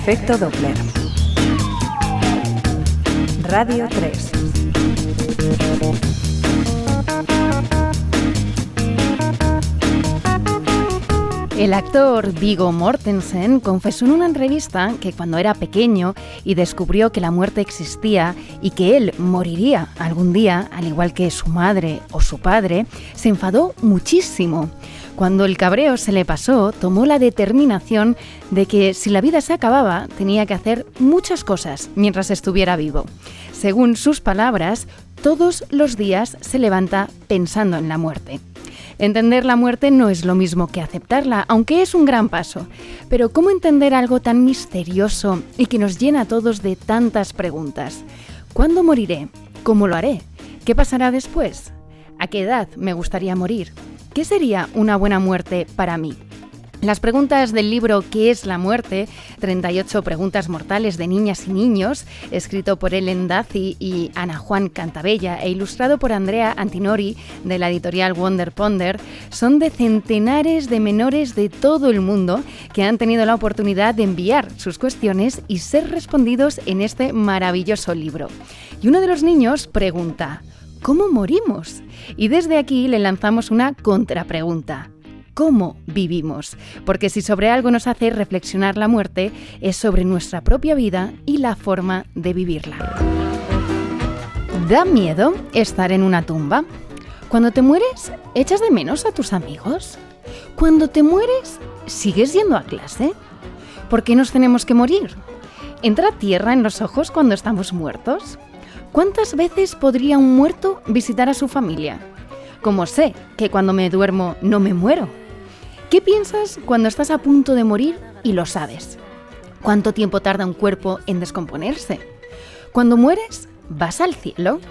Efecto Doppler. Radio 3. El actor Viggo Mortensen confesó en una entrevista que cuando era pequeño y descubrió que la muerte existía y que él moriría algún día, al igual que su madre o su padre, se enfadó muchísimo. Cuando el cabreo se le pasó, tomó la determinación de que si la vida se acababa, tenía que hacer muchas cosas mientras estuviera vivo. Según sus palabras, todos los días se levanta pensando en la muerte. Entender la muerte no es lo mismo que aceptarla, aunque es un gran paso. Pero ¿cómo entender algo tan misterioso y que nos llena a todos de tantas preguntas? ¿Cuándo moriré? ¿Cómo lo haré? ¿Qué pasará después? ¿A qué edad me gustaría morir? ¿Qué sería una buena muerte para mí? Las preguntas del libro ¿Qué es la muerte? 38 preguntas mortales de niñas y niños, escrito por Ellen Daci y Ana Juan Cantabella e ilustrado por Andrea Antinori de la editorial Wonder Ponder, son de centenares de menores de todo el mundo que han tenido la oportunidad de enviar sus cuestiones y ser respondidos en este maravilloso libro. Y uno de los niños pregunta: ¿cómo morimos? Y desde aquí le lanzamos una contrapregunta: ¿cómo vivimos? Porque si sobre algo nos hace reflexionar la muerte, es sobre nuestra propia vida y la forma de vivirla. ¿Da miedo estar en una tumba? Cuando te mueres, ¿echas de menos a tus amigos? Cuando te mueres, ¿sigues yendo a clase? ¿Por qué nos tenemos que morir? ¿Entra tierra en los ojos cuando estamos muertos? ¿Cuántas veces podría un muerto visitar a su familia? ¿Cómo sé que cuando me duermo no me muero? ¿Qué piensas cuando estás a punto de morir y lo sabes? ¿Cuánto tiempo tarda un cuerpo en descomponerse? Cuando mueres, ¿vas al cielo?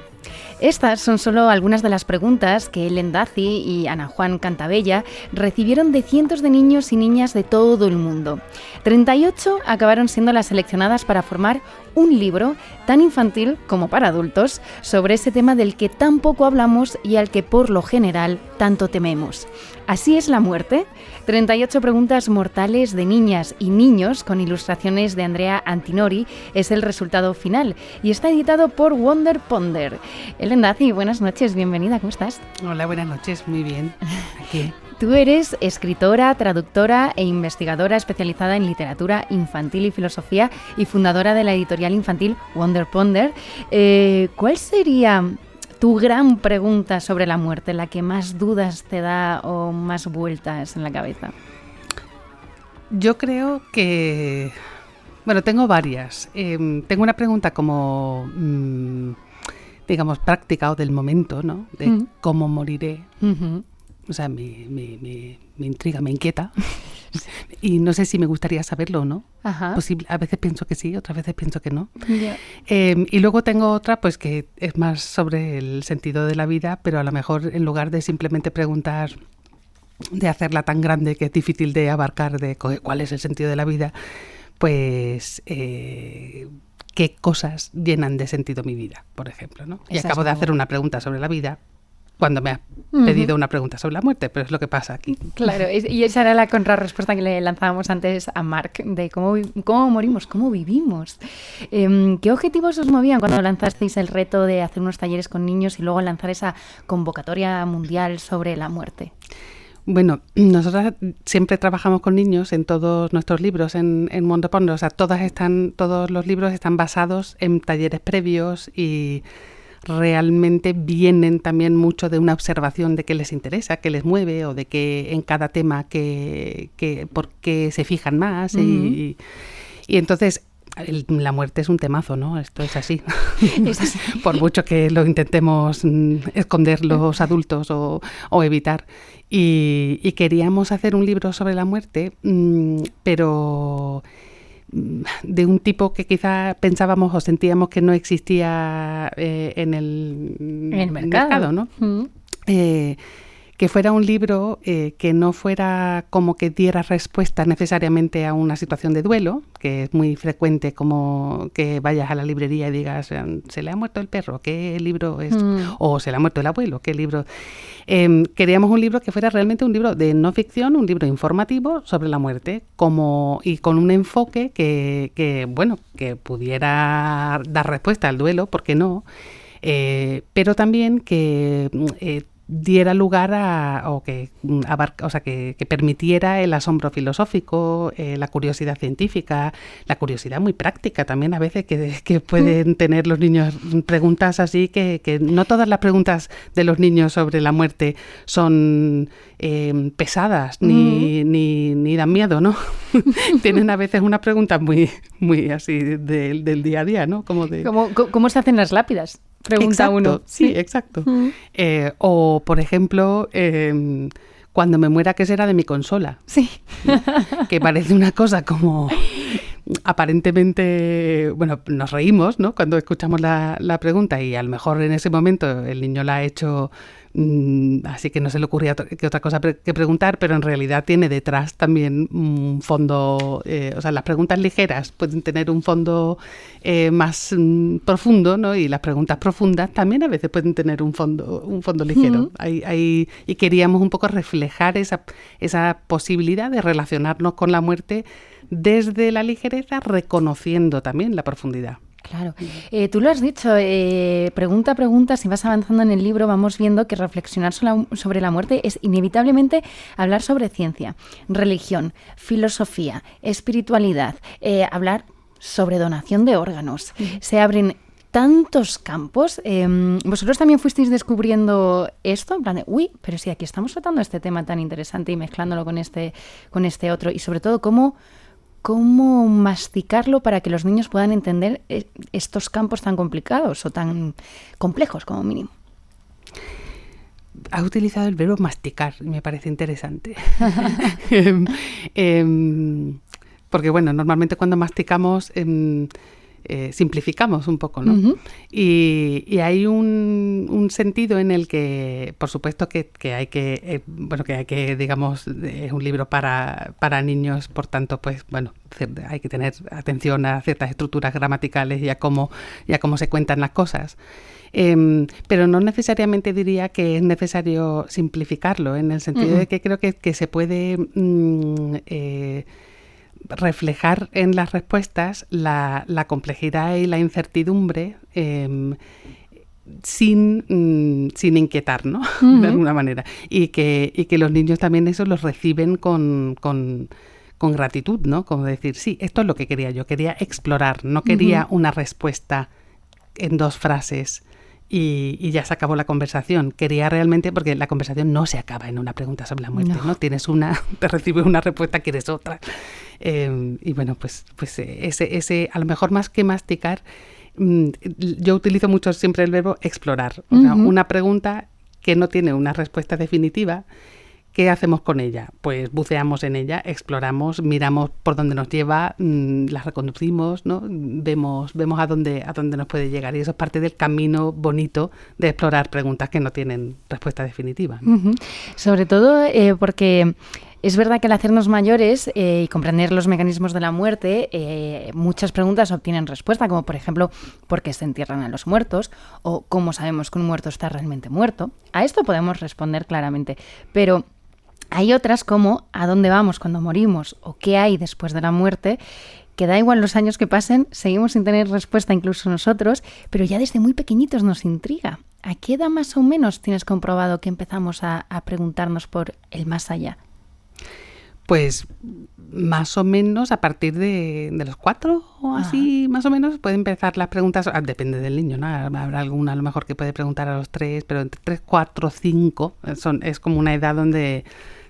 Estas son solo algunas de las preguntas que Ellen Daci y Ana Juan Cantabella recibieron de cientos de niños y niñas de todo el mundo. 38 acabaron siendo las seleccionadas para formar un libro tan infantil como para adultos sobre ese tema del que tan poco hablamos y al que por lo general tanto tememos. ¿Así es la muerte? 38 preguntas mortales de niñas y niños con ilustraciones de Andrea Antinori es el resultado final y está editado por Wonder Ponder. Ellen Daci, buenas noches, bienvenida, ¿cómo estás? Hola, buenas noches, muy bien. Aquí. Tú eres escritora, traductora e investigadora especializada en literatura infantil y filosofía y fundadora de la editorial infantil Wonder Ponder. ¿Cuál sería tu gran pregunta sobre la muerte, la que más dudas te da o más vueltas en la cabeza? Yo creo que... Bueno, tengo varias. Tengo una pregunta como, digamos, práctica o del momento, ¿no? De cómo moriré. Uh-huh. O sea, me intriga, me inquieta. Y no sé si me gustaría saberlo o no. Ajá. Posible, a veces pienso que sí, otras veces pienso que no. Yeah. Y luego tengo otra, pues que es más sobre el sentido de la vida, pero a lo mejor en lugar de simplemente preguntar, de hacerla tan grande que es difícil de abarcar, de cuál es el sentido de la vida, pues qué cosas llenan de sentido mi vida, por ejemplo, ¿no? Y acabo de hacer una pregunta sobre la vida cuando me ha pedido una pregunta sobre la muerte, pero es lo que pasa aquí. Claro, y esa era la contrarrespuesta que le lanzábamos antes a Marc, de cómo morimos, cómo vivimos. ¿Qué objetivos os movían cuando lanzasteis el reto de hacer unos talleres con niños y luego lanzar esa convocatoria mundial sobre la muerte? Bueno, nosotros siempre trabajamos con niños en todos nuestros libros en Wonder Ponder. O sea, todos los libros están basados en talleres previos y realmente vienen también mucho de una observación de qué les interesa, qué les mueve o de qué en cada tema por qué se fijan más. Y entonces la muerte es un temazo, ¿no? Esto es así. Es así. Por mucho que lo intentemos esconder los adultos o evitar. Y queríamos hacer un libro sobre la muerte, pero de un tipo que quizá pensábamos o sentíamos que no existía en el mercado, ¿no? que fuera un libro que no fuera como que diera respuesta necesariamente a una situación de duelo, que es muy frecuente como que vayas a la librería y digas, se le ha muerto el perro, ¿qué libro es? O se le ha muerto el abuelo, ¿qué libro? Queríamos un libro que fuera realmente un libro de no ficción, un libro informativo sobre la muerte, y con un enfoque que pudiera dar respuesta al duelo, ¿por qué no? Pero también que diera lugar que permitiera el asombro filosófico, la curiosidad científica, la curiosidad muy práctica también a veces que pueden tener los niños, preguntas así que no todas las preguntas de los niños sobre la muerte son pesadas ni dan miedo, ¿no? Tienen a veces unas preguntas muy así del día a día, ¿no? ¿Cómo se hacen las lápidas? Pregunta uno. Sí, exacto. O, por ejemplo, cuando me muera, ¿qué será de mi consola? Sí. Que parece una cosa como... Aparentemente, bueno, nos reímos, ¿no? Cuando escuchamos la pregunta y a lo mejor en ese momento el niño la ha hecho así que no se le ocurría que otra cosa que preguntar, pero en realidad tiene detrás también un fondo, las preguntas ligeras pueden tener un fondo más profundo, ¿no? Y las preguntas profundas también a veces pueden tener un fondo ligero. Y queríamos un poco reflejar esa posibilidad de relacionarnos con la muerte desde la ligereza, reconociendo también la profundidad. Claro. Tú lo has dicho, pregunta a pregunta, si vas avanzando en el libro vamos viendo que reflexionar sobre la muerte es inevitablemente hablar sobre ciencia, religión, filosofía, espiritualidad, hablar sobre donación de órganos. Se abren tantos campos. ¿Vosotros también fuisteis descubriendo esto? En plan de, pero sí, aquí estamos tratando este tema tan interesante y mezclándolo con este otro. Y sobre todo, ¿cómo masticarlo para que los niños puedan entender estos campos tan complicados o tan complejos como mínimo? Ha utilizado el verbo masticar, me parece interesante. Porque, bueno, normalmente cuando masticamos simplificamos un poco, ¿no? Uh-huh. Y hay un sentido en el que, por supuesto, que hay que, digamos, es un libro para niños, por tanto, pues, bueno, hay que tener atención a ciertas estructuras gramaticales y a cómo se cuentan las cosas. Pero no necesariamente diría que es necesario simplificarlo, en el sentido de que creo que se puede reflejar en las respuestas la complejidad y la incertidumbre sin inquietar, ¿no? Uh-huh. De alguna manera. Y que los niños también eso los reciben con gratitud, ¿no? Como decir, sí, esto es lo que quería yo, quería explorar, no quería una respuesta en 2 frases y ya se acabó la conversación. Quería realmente, porque la conversación no se acaba en una pregunta sobre la muerte, ¿no? Tienes te recibes una respuesta, quieres otra. Y bueno, pues ese a lo mejor más que masticar, yo utilizo mucho siempre el verbo explorar. O sea, una pregunta que no tiene una respuesta definitiva, ¿qué hacemos con ella? Pues buceamos en ella, exploramos, miramos por dónde nos lleva, la reconducimos, ¿no? Vemos a dónde nos puede llegar. Y eso es parte del camino bonito de explorar preguntas que no tienen respuesta definitiva, ¿no? Uh-huh. Sobre todo porque es verdad que al hacernos mayores y comprender los mecanismos de la muerte, muchas preguntas obtienen respuesta, como por ejemplo, ¿por qué se entierran a los muertos? O ¿cómo sabemos que un muerto está realmente muerto? A esto podemos responder claramente, pero hay otras como ¿a dónde vamos cuando morimos? O ¿qué hay después de la muerte? Que da igual los años que pasen, seguimos sin tener respuesta incluso nosotros, pero ya desde muy pequeñitos nos intriga. ¿A qué edad más o menos tienes comprobado que empezamos a preguntarnos por el más allá? Pues más o menos a partir de los 4 o así, más o menos, pueden empezar las preguntas. Depende del niño, ¿no? Habrá alguna a lo mejor que puede preguntar a los 3, pero entre 3, 4, 5 es como una edad donde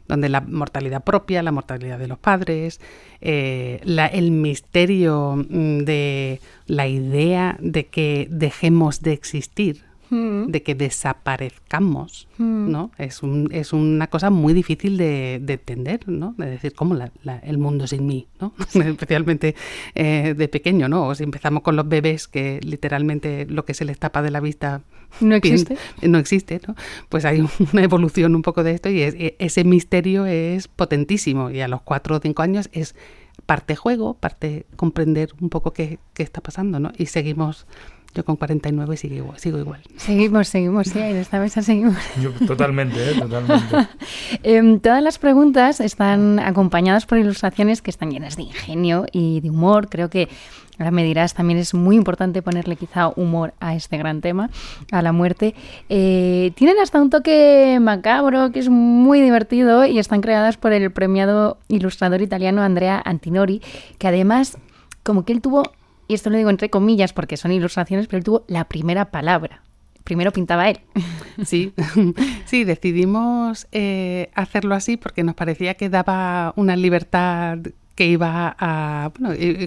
la mortalidad propia, la mortalidad de los padres, el misterio de la idea de que dejemos de existir de que desaparezcamos, ¿no? Es una cosa muy difícil de entender, ¿no? De decir, ¿cómo el mundo sin mí, ¿no? Especialmente de pequeño, ¿no? O si empezamos con los bebés, que literalmente lo que se les tapa de la vista no existe, ¿no? Pues hay una evolución un poco de esto y ese misterio es potentísimo, y a los 4 o 5 años es parte juego, parte comprender un poco qué está pasando, ¿no? Y seguimos. Yo con 49 sigo igual. Seguimos, sí, en esta mesa seguimos. Totalmente, totalmente. Todas las preguntas están acompañadas por ilustraciones que están llenas de ingenio y de humor. Creo que, ahora me dirás, también es muy importante ponerle quizá humor a este gran tema, a la muerte. Tienen hasta un toque macabro que es muy divertido y están creadas por el premiado ilustrador italiano Andrea Antinori, que además, como que él tuvo... Y esto lo digo entre comillas porque son ilustraciones, pero él tuvo la primera palabra. Primero pintaba él. Sí, decidimos hacerlo así porque nos parecía que daba una libertad que iba a,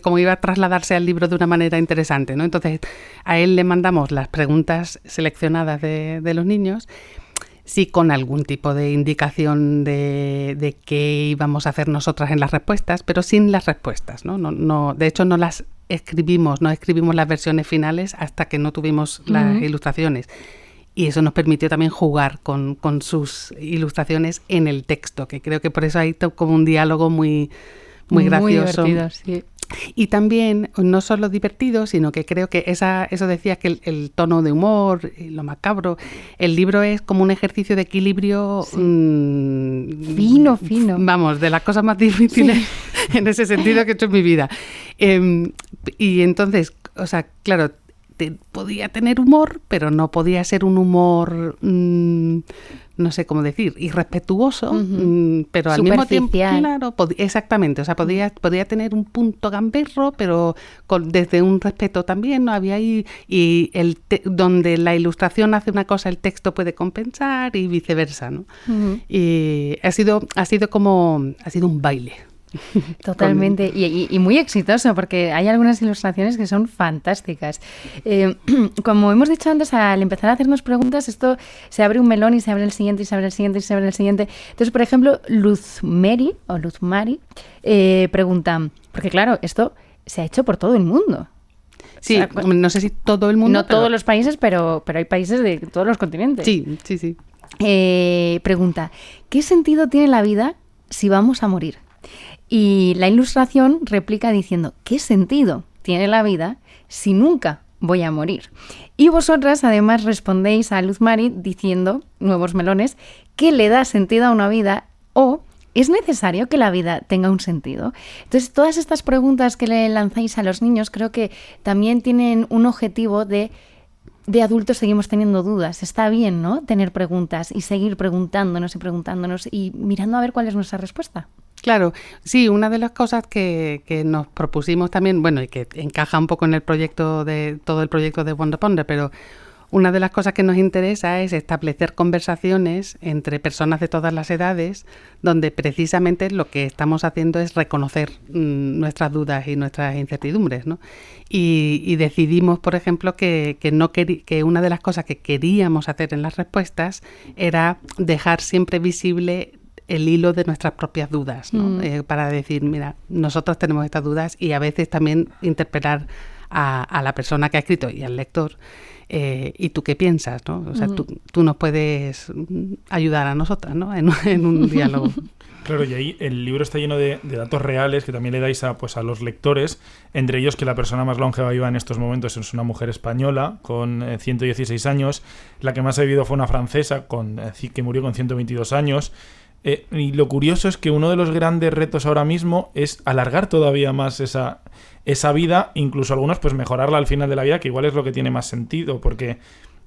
como iba a trasladarse al libro de una manera interesante, ¿no? Entonces, a él le mandamos las preguntas seleccionadas de los niños, sí, con algún tipo de indicación de qué íbamos a hacer nosotras en las respuestas, pero sin las respuestas, ¿no? No, de hecho, no escribimos las versiones finales hasta que no tuvimos las ilustraciones. Y eso nos permitió también jugar con sus ilustraciones en el texto, que creo que por eso hay como un diálogo muy gracioso. Muy divertido, sí. Y también, no solo divertido, sino que creo que eso decía que el tono de humor, lo macabro, el libro es como un ejercicio de equilibrio fino. Vamos, de las cosas más difíciles en ese sentido que he hecho en mi vida. Y entonces, o sea, claro, podía tener humor, pero no podía ser un humor, no sé cómo decir, irrespetuoso, pero al mismo tiempo, claro, exactamente, o sea, podía tener un punto gamberro, pero desde un respeto también, ¿no? Había ahí, y donde la ilustración hace una cosa, el texto puede compensar y viceversa, ¿no? Y ha sido un baile. Totalmente, y muy exitoso, porque hay algunas ilustraciones que son fantásticas. Como hemos dicho antes, al empezar a hacernos preguntas, esto se abre un melón y se abre el siguiente, y se abre el siguiente, y se abre el siguiente. Entonces, por ejemplo, Luzmari pregunta, porque claro, esto se ha hecho por todo el mundo. Sí, o sea, no sé si todo el mundo. No todos los países, pero hay países de todos los continentes. Sí. Pregunta, ¿qué sentido tiene la vida si vamos a morir? Y la ilustración replica diciendo, ¿qué sentido tiene la vida si nunca voy a morir? Y vosotras además respondéis a Luzmari diciendo, nuevos melones, ¿qué le da sentido a una vida? O, ¿es necesario que la vida tenga un sentido? Entonces, todas estas preguntas que le lanzáis a los niños creo que también tienen un objetivo de adultos seguimos teniendo dudas. Está bien, ¿no? Tener preguntas y seguir preguntándonos y mirando a ver cuál es nuestra respuesta. Claro, sí, una de las cosas que nos propusimos también, bueno, y que encaja un poco en todo el proyecto de Wonder Ponder, pero una de las cosas que nos interesa es establecer conversaciones entre personas de todas las edades, donde precisamente lo que estamos haciendo es reconocer nuestras dudas y nuestras incertidumbres, ¿no? Y decidimos, por ejemplo, que una de las cosas que queríamos hacer en las respuestas era dejar siempre visible el hilo de nuestras propias dudas, ¿no? Para decir, mira, nosotros tenemos estas dudas, y a veces también interpelar a la persona que ha escrito y al lector, ¿y tú qué piensas, no? O sea, tú nos puedes ayudar a nosotras, ¿no? En un diálogo. Claro, y ahí el libro está lleno de datos reales que también le dais a los lectores, entre ellos que la persona más longeva viva en estos momentos es una mujer española con 116 años, la que más ha vivido fue una francesa que murió con 122 años. Y lo curioso es que uno de los grandes retos ahora mismo es alargar todavía más esa vida, incluso algunos pues mejorarla al final de la vida, que igual es lo que tiene más sentido, porque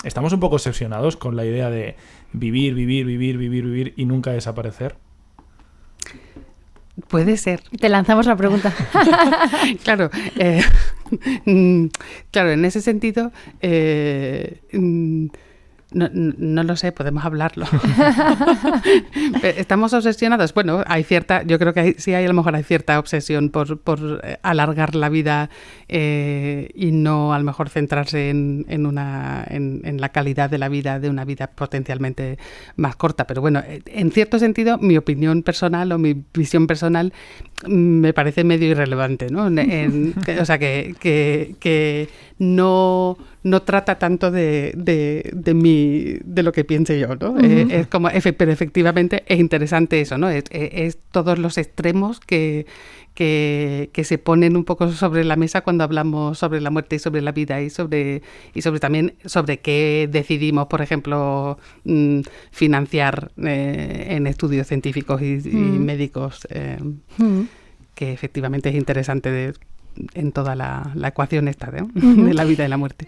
estamos un poco obsesionados con la idea de vivir y nunca desaparecer. Puede ser. Te lanzamos la pregunta. Claro, claro, en ese sentido, No lo sé, podemos hablarlo. Estamos obsesionados. Bueno, yo creo que a lo mejor hay cierta obsesión por alargar la vida y no a lo mejor centrarse en la calidad de la vida, de una vida potencialmente más corta. Pero bueno, en cierto sentido, mi opinión personal o mi visión personal me parece medio irrelevante, ¿no? O sea, que no trata tanto de lo que piense yo, ¿no? Es como, pero efectivamente es interesante eso, ¿no? Es todos los extremos que se ponen un poco sobre la mesa cuando hablamos sobre la muerte y sobre la vida y sobre también sobre qué decidimos, por ejemplo, financiar en estudios científicos y médicos, que efectivamente es interesante en toda la ecuación esta de la vida y la muerte.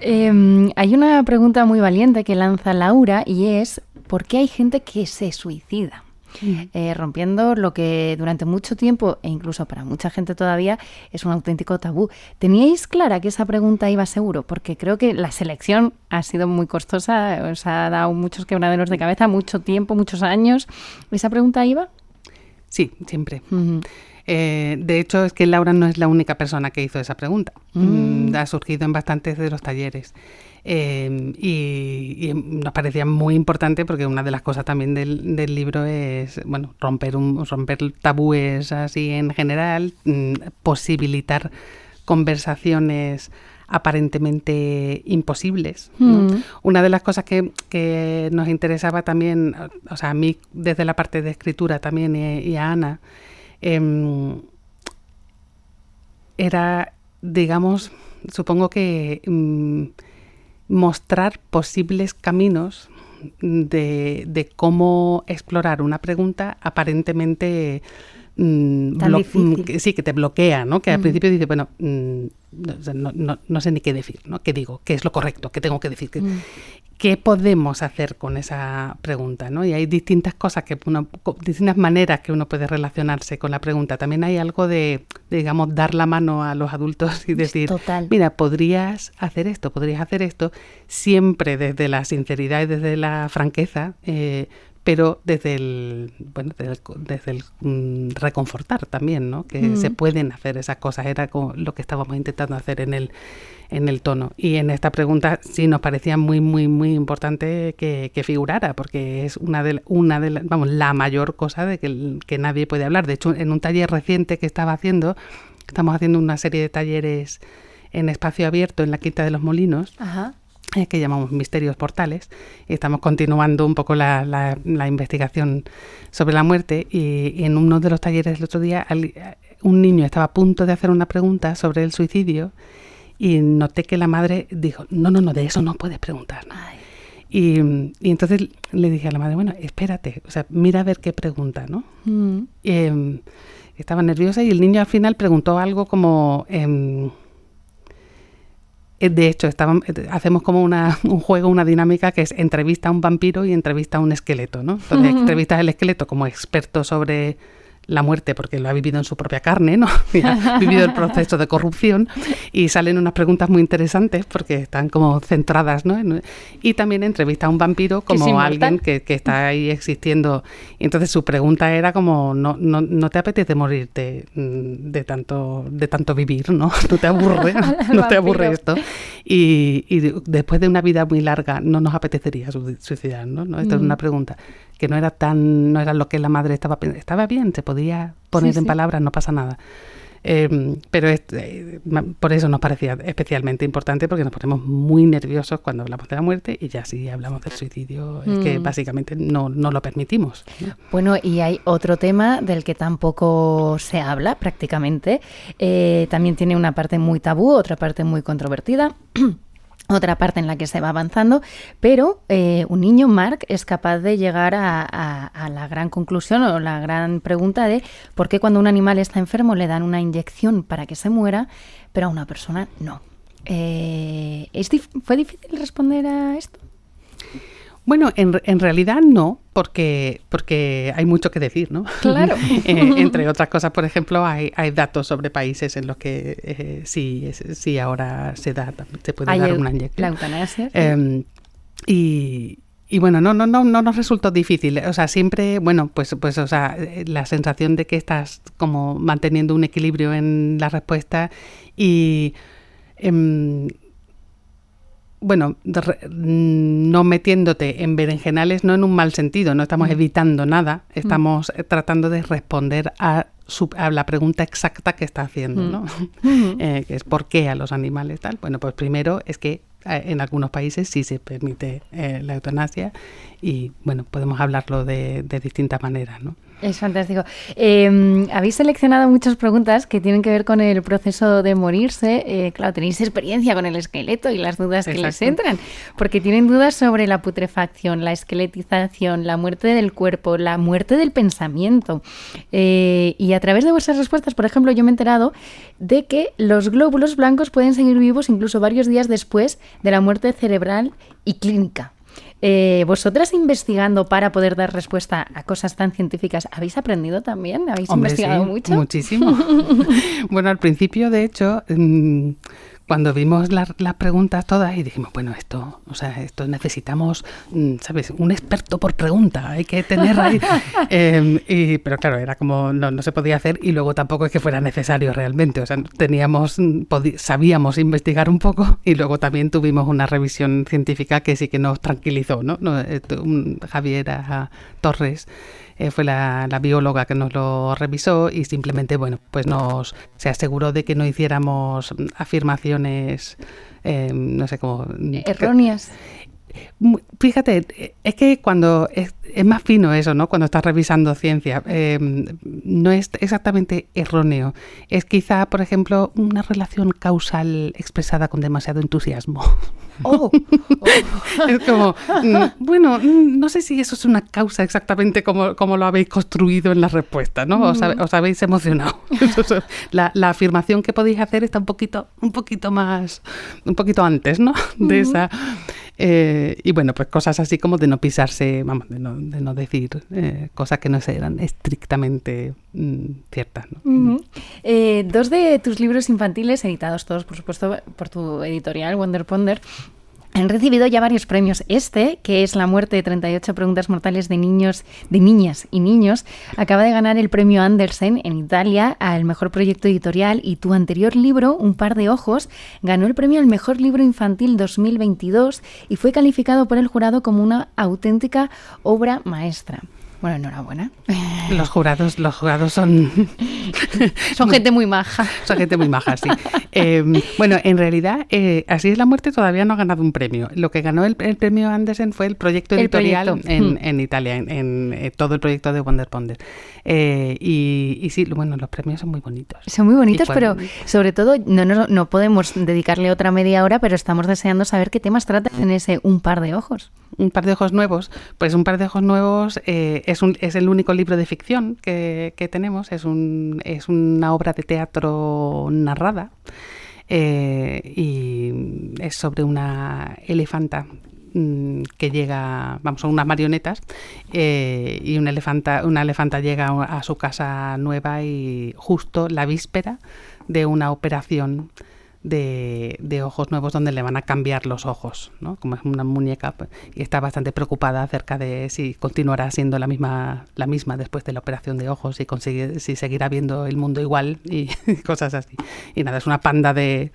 Hay una pregunta muy valiente que lanza Laura y es ¿por qué hay gente que se suicida? Rompiendo lo que durante mucho tiempo, e incluso para mucha gente todavía, es un auténtico tabú. ¿Teníais clara que esa pregunta iba seguro? Porque creo que la selección ha sido muy costosa, os ha dado muchos quebraderos de cabeza, mucho tiempo, muchos años. ¿Esa pregunta iba? Sí, siempre. De hecho, es que Laura no es la única persona que hizo esa pregunta. Ha surgido en bastantes de los talleres. Y nos parecía muy importante porque una de las cosas también del libro es, bueno, romper tabúes así en general, posibilitar conversaciones aparentemente imposibles, ¿no? Una de las cosas que nos interesaba también, o sea, a mí desde la parte de escritura también y a Ana, era, digamos, supongo que mostrar posibles caminos de cómo explorar una pregunta aparentemente tan difícil. Que te bloquea, ¿no? Que al principio dice, bueno, no sé ni qué decir, ¿no? ¿Qué digo? ¿Qué es lo correcto? ¿Qué tengo que decir? ¿Qué podemos hacer con esa pregunta, ¿no? Y hay distintas cosas distintas maneras que uno puede relacionarse con la pregunta. También hay algo de digamos, dar la mano a los adultos y decir, Total. Mira, podrías hacer esto, siempre desde la sinceridad y desde la franqueza, pero desde el reconfortar también, ¿no? Que se pueden hacer esas cosas. Era como lo que estábamos intentando hacer en el tono. Y en esta pregunta sí nos parecía muy, muy, muy importante que figurara, porque es una de la mayor cosa de que nadie puede hablar. De hecho, en un taller reciente que estamos haciendo una serie de talleres en espacio abierto en la Quinta de los Molinos. Ajá. Que llamamos Misterios Portales, y estamos continuando un poco la investigación sobre la muerte, y en uno de los talleres el otro día un niño estaba a punto de hacer una pregunta sobre el suicidio y noté que la madre dijo, no, de eso no puedes preguntar. Y entonces le dije a la madre, bueno, espérate, o sea, mira a ver qué pregunta, ¿no? Estaba nerviosa y el niño al final preguntó algo como... De hecho, hacemos como un juego, una dinámica que es entrevista a un vampiro y entrevista a un esqueleto, ¿no? Entonces, entrevistas al esqueleto como experto sobre la muerte porque lo ha vivido en su propia carne, ¿no? Y ha vivido el proceso de corrupción, y salen unas preguntas muy interesantes porque están como centradas, ¿no? Y también entrevista a un vampiro como alguien que está ahí existiendo. Y entonces su pregunta era como, no te apetece morirte de tanto vivir, ¿no? No te aburre, no te aburre esto. Y después de una vida muy larga, ¿no nos apetecería suicidar, ¿no? Esta es una pregunta que no era lo que la madre estaba pensando. Estaba bien, se podía poner en palabras, no pasa nada. Pero por eso nos parecía especialmente importante, porque nos ponemos muy nerviosos cuando hablamos de la muerte, y ya si hablamos del suicidio es que básicamente no lo permitimos, ¿no? Bueno, y hay otro tema del que tampoco se habla prácticamente. También tiene una parte muy tabú, otra parte muy controvertida. Otra parte en la que se va avanzando, pero un niño, Mark, es capaz de llegar a la gran conclusión o la gran pregunta de por qué cuando un animal está enfermo le dan una inyección para que se muera, pero a una persona no. ¿Fue difícil responder a esto? Bueno, en realidad no, porque hay mucho que decir, ¿no? Claro. Entre otras cosas, por ejemplo, hay datos sobre países en los que sí ahora se puede dar una inyección. La eutanasia. Y bueno, no nos resultó difícil. O sea, siempre, bueno, pues o sea, la sensación de que estás como manteniendo un equilibrio en la respuesta y bueno, no metiéndote en berenjenales, no en un mal sentido, no estamos evitando nada, estamos tratando de responder a la pregunta exacta que está haciendo, ¿no? Que es ¿por qué a los animales tal? Bueno, pues primero es que en algunos países sí se permite la eutanasia y bueno, podemos hablarlo de distintas maneras, ¿no? Es fantástico. Habéis seleccionado muchas preguntas que tienen que ver con el proceso de morirse. Claro, tenéis experiencia con el esqueleto y las dudas que les entran, porque tienen dudas sobre la putrefacción, la esqueletización, la muerte del cuerpo, la muerte del pensamiento. Y a través de vuestras respuestas, por ejemplo, yo me he enterado de que los glóbulos blancos pueden seguir vivos incluso varios días después de la muerte cerebral y clínica. Vosotras investigando para poder dar respuesta a cosas tan científicas, ¿habéis aprendido también? ¿Habéis investigado mucho? Muchísimo. Bueno, al principio, de hecho, cuando vimos las preguntas todas y dijimos, bueno, esto necesitamos, ¿sabes? Un experto por pregunta, hay que tener ahí. Pero claro, era como, no se podía hacer y luego tampoco es que fuera necesario realmente. O sea, sabíamos investigar un poco y luego también tuvimos una revisión científica que sí que nos tranquilizó, ¿no? Javiera Torres fue la bióloga que nos lo revisó y simplemente, bueno, pues se aseguró de que no hiciéramos afirmaciones, no sé cómo... erróneas. Fíjate, es que cuando es más fino eso, ¿no? Cuando estás revisando ciencia, no es exactamente erróneo. Es quizá, por ejemplo, una relación causal expresada con demasiado entusiasmo. Es como, bueno, no sé si eso es una causa exactamente como lo habéis construido en la respuesta, ¿no? Os habéis emocionado. La afirmación que podéis hacer está un poquito antes, ¿no? De esa... y bueno, pues cosas así como de no pisarse, vamos, de no decir cosas que no eran estrictamente ciertas, ¿no? Dos de tus libros infantiles, editados todos, por supuesto, por tu editorial, Wonder Ponder, han recibido ya varios premios. Que es La muerte de 38 preguntas mortales de niñas y niños, acaba de ganar el premio Andersen en Italia al mejor proyecto editorial, y tu anterior libro, Un par de ojos, ganó el premio al mejor libro infantil 2022 y fue calificado por el jurado como una auténtica obra maestra. Bueno, enhorabuena. Los jurados son... Son gente muy maja. Son gente muy maja, sí. Bueno, en realidad, Así es la muerte todavía no ha ganado un premio. Lo que ganó el premio Andersen fue el proyecto editorial en Italia, en todo el proyecto de Wonder Ponder. Y sí, bueno, los premios son muy bonitos. Son muy bonitos, pero sobre todo no podemos dedicarle otra media hora, pero estamos deseando saber qué temas tratan en ese Un par de ojos. Un par de ojos nuevos. Pues Un par de ojos nuevos es el único libro de ficción que tenemos. Es una obra de teatro narrada y es sobre una elefanta que llega, son unas marionetas y una elefanta llega a su casa nueva y justo la víspera de una operación de ojos nuevos donde le van a cambiar los ojos, ¿no? Como es una muñeca, y está bastante preocupada acerca de si continuará siendo la misma después de la operación de ojos y si seguirá viendo el mundo igual y cosas así. Y nada, es una panda de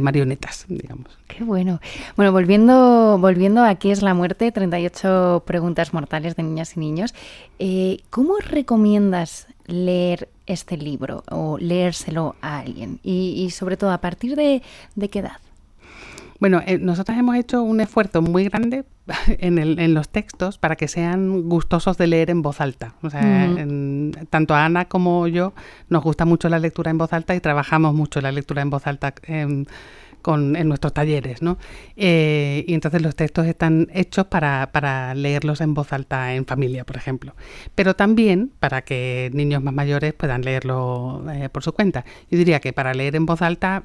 marionetas, digamos. Qué bueno. Bueno, volviendo a ¿Qué es la muerte? 38 preguntas mortales de niñas y niños. ¿Cómo recomiendas leer este libro o leérselo a alguien? Y sobre todo, ¿a partir de qué edad? Bueno, nosotros hemos hecho un esfuerzo muy grande en los textos para que sean gustosos de leer en voz alta. O sea, tanto a Ana como yo nos gusta mucho la lectura en voz alta y trabajamos mucho la lectura en voz alta en nuestros talleres, ¿no? Y entonces los textos están hechos para leerlos en voz alta en familia, por ejemplo. Pero también para que niños más mayores puedan leerlo por su cuenta. Yo diría que para leer en voz alta,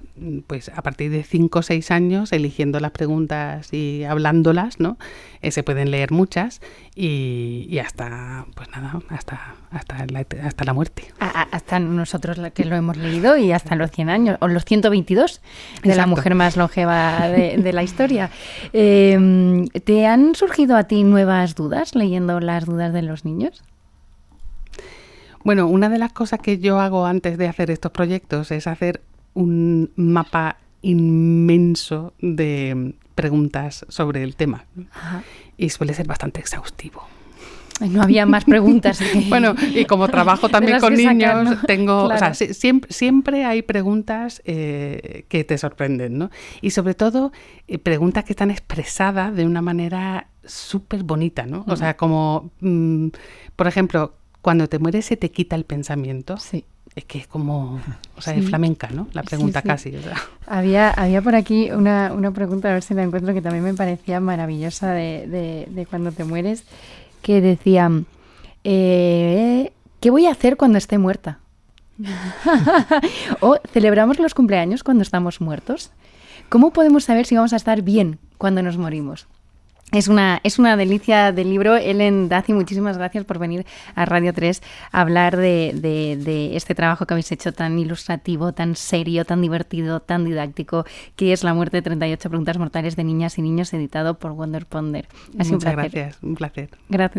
pues a partir de 5 o 6 años, eligiendo las preguntas y hablándolas, ¿no? Se pueden leer muchas y hasta, pues nada, hasta la muerte. Hasta nosotros que lo hemos leído y hasta los 100 años, o los 122 de la mujer mujer más longeva de la historia. ¿Te han surgido a ti nuevas dudas leyendo las dudas de los niños? Bueno, una de las cosas que yo hago antes de hacer estos proyectos es hacer un mapa inmenso de preguntas sobre el tema. Ajá. Y suele ser bastante exhaustivo. No había más preguntas. Bueno, y como trabajo también con niños, sacar, ¿no? tengo, Claro. o sea, siempre hay preguntas que te sorprenden, ¿no? Y sobre todo preguntas que están expresadas de una manera súper bonita, ¿no? O sea, como, por ejemplo, cuando te mueres se te quita el pensamiento. Sí. Es que es como, o sea, Sí. es flamenca, ¿no? La pregunta Sí, sí. casi. O sea. Había por aquí una pregunta, a ver si la encuentro, que también me parecía maravillosa de cuando te mueres, que decía, ¿qué voy a hacer cuando esté muerta? O celebramos los cumpleaños cuando estamos muertos. ¿Cómo podemos saber si vamos a estar bien cuando nos morimos? Es una delicia del libro. Ellen Daci, muchísimas gracias por venir a Radio 3 a hablar de este trabajo que habéis hecho tan ilustrativo, tan serio, tan divertido, tan didáctico, que es La muerte de 38 preguntas mortales de niñas y niños, editado por Wonder Ponder. Ha sido un Muchas placer. gracias, un placer. Gracias.